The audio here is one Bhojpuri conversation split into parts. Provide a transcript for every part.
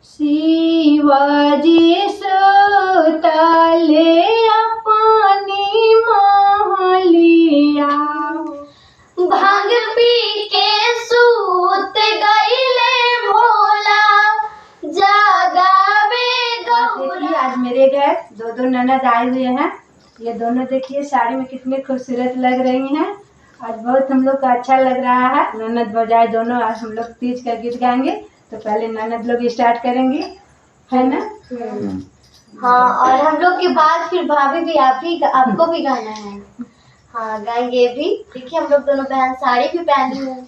शिवाजी सुतले अपनी महलिया, भांग पी के सूत गईले भोला, जागावे गौरा। देखिए आज मेरे घर दो ननद आए हुए हैं। ये दोनों देखिए साड़ी में कितने खूबसूरत लग रही हैं। आज बहुत हम लोग को अच्छा लग रहा है। ननद बजाए दोनों। आज हम लोग तीज का गीत गाएंगे, तो पहले ननद लोग स्टार्ट करेंगे, है ना? हाँ, और हम लोग के बाद फिर भाभी भी आपको भी गाना है। हाँ, गाएंगे भी। देखिए हम लोग दोनों बहन साड़ी भी पहनी है।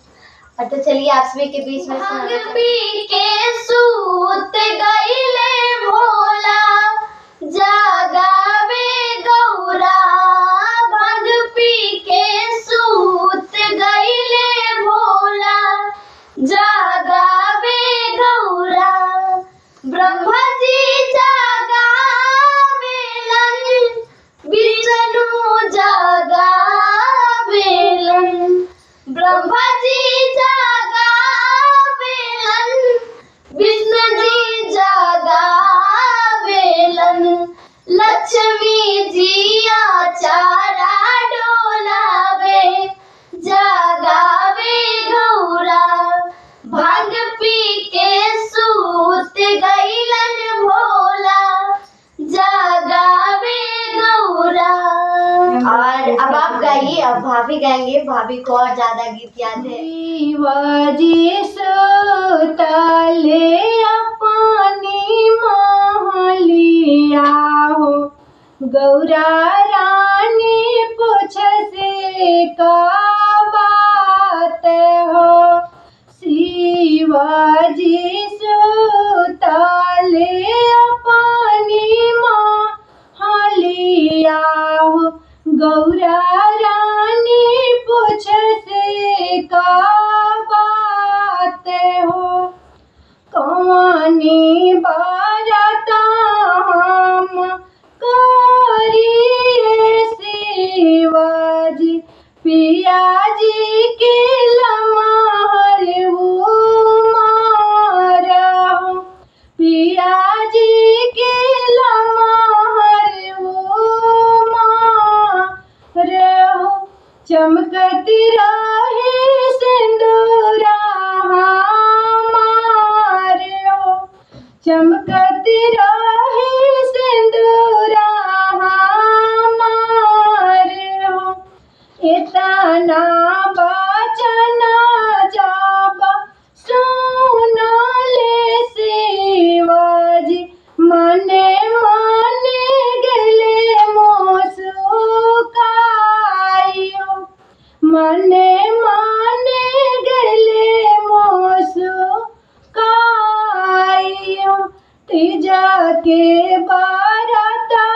और तो चलिए आप सभी के बीच में भांग पी के सूत गईले भोला, जागावे गौरा। भांग पी के सूत गईले भोला, जागावे गौरा। ब्रह्मा जी जागावेलन, विष्णु जागावेलन। ब्रह्मा जी जागावेलन, विष्णु जी जागावेलन। लक्ष्मी जी आचारा डोलावे, जागावे गौरा। भांग पी के सूत गईलन भोला, जागावे गौरा। और अब आप गाइए, अब भाभी गाएंगे। भाभी को और ज्यादा गीत याद है। शिवाजी सुतले अपनी महलिया हो, गौरा रानी पूछ से का बात हो। शिवाजी सुतले अपनी महलिया हो, गौरा रानी पूछ से का बात हो। कौनी बारता हम करिए शिवाजी, पिया जी के लमहर मारो। पिया जी के लमहर मारो, चमकती रहे सिंदूरा हमारो। चमकती रहे सिंदूरा हमारो। इतना बचना जब सुनले शिवाजी, मने मने गले मोसुकायो। मने मने गले मोसुकायो। तीजा के बारता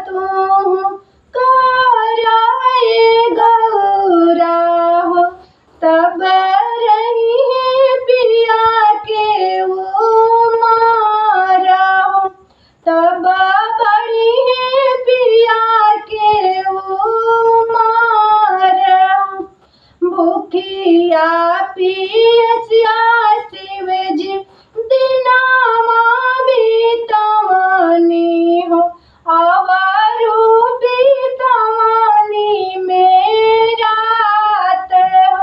तू कराए गौरा हो, तब रही है पिया के वो मारा हो। तब बड़ी है पिया के वो मारा हो। भूखिया पियसिया शिव जी दिनामा बीतवानी हो, आवारू बीतवानी मेरात हो।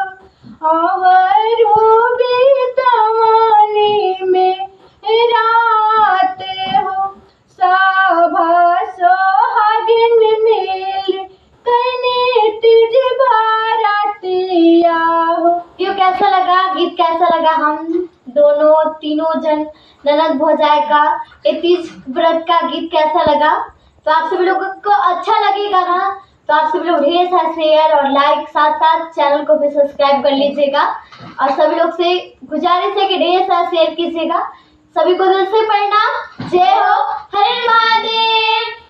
आवारू बीतवानी मेरात हो। सभा सोहागिन मिल कने तीज बारातिया हो। क्यों कैसा लगा गीत? कैसा लगा? हम दोनों तीनों जन ननद भौजाई का ये तीज व्रत का गीत कैसा लगा? तो आप सभी लोगों को अच्छा लगेगा ना? तो आप सभी लोग ढेर सारा शेयर और लाइक, साथ साथ चैनल को भी सब्सक्राइब कर लीजिएगा। और सभी लोग से गुजारिश है कि ढेर सारा शेयर कीजिएगा। सभी को दिल से प्रणाम। जय हो, हर हर महादेव।